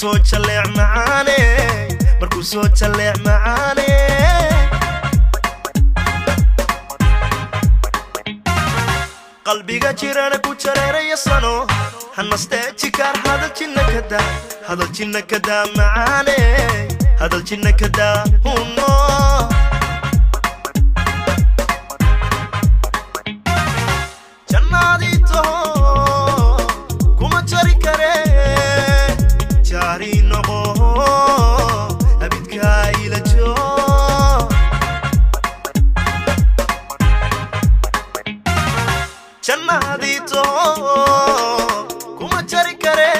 soo jaleec macaane markuu soo jaleec macaane qalbiga jirana ku jareeraya sano hanastee jikaar hadal jinna kada macaane hadal jinna kada huno jannadito kuma jari kare jari noqo abidka ila joo jannadito kuma jari kare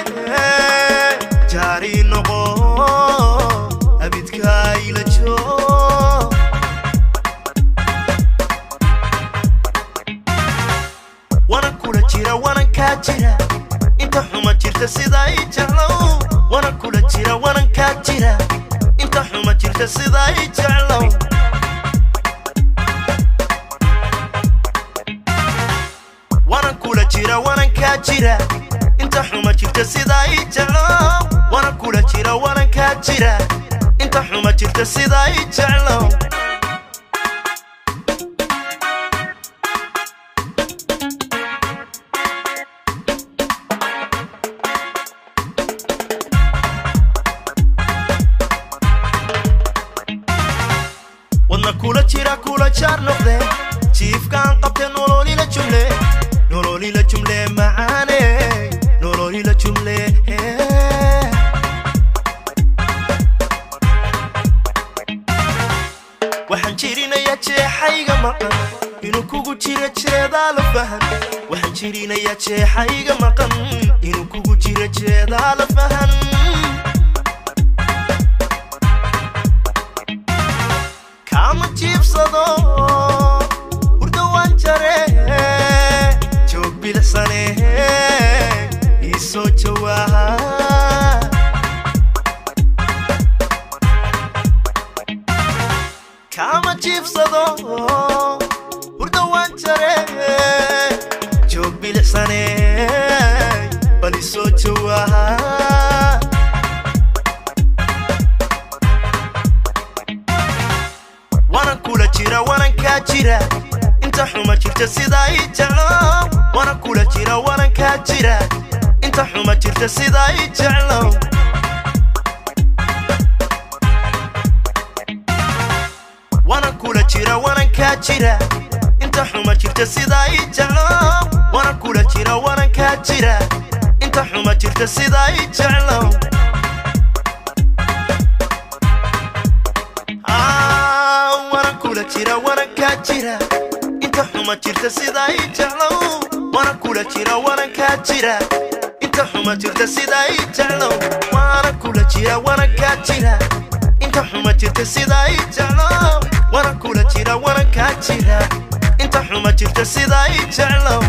jari noqo abidka ila joo wana kula jira wana ka jira inta xuma jirta sida ay jeclow wana kula jira wana ka jira inta xuma jirta sida ay jeclow wana kula jira wana ka jira inta xuma jirta sida ay jeclow wana kula jira wana ka jira inta xuma jirta sida ay jeclow wana kula jira kula jar noqde jiif kan qabte nololi la jumle macaane nololi la jumle waxaan jirinayaa jeexayga maqan inuu kugu jira jeedaa la fahan waxaan jirinayaa jeexayga maqan inuu kugu jira jeedaa la fahan kama jiibsado hurda waan jare joog bilisane isoo jawaaha kama jiibsado hurda waan jare joog bilisane bal isoo jawaaha wana kula jira wana ka jira inta xuma jirta sida ay jeclow wana kula jira wana ka jira inta xuma jirta sida ay jeclow wana kula jira wana ka jira inta xuma jirta sida ay jeclow wana kula jira wana ka jira inta xuma jirta sida ay jeclow jira wana ka jira inta xuma jirta sida ay jeclow wana kula jira wana ka jira inta xuma jirta sida ay jeclow wana kula jira wana ka jira inta xuma jirta sida ay jeclow wana kula jira wana ka jira inta xuma jirta sida ay jeclow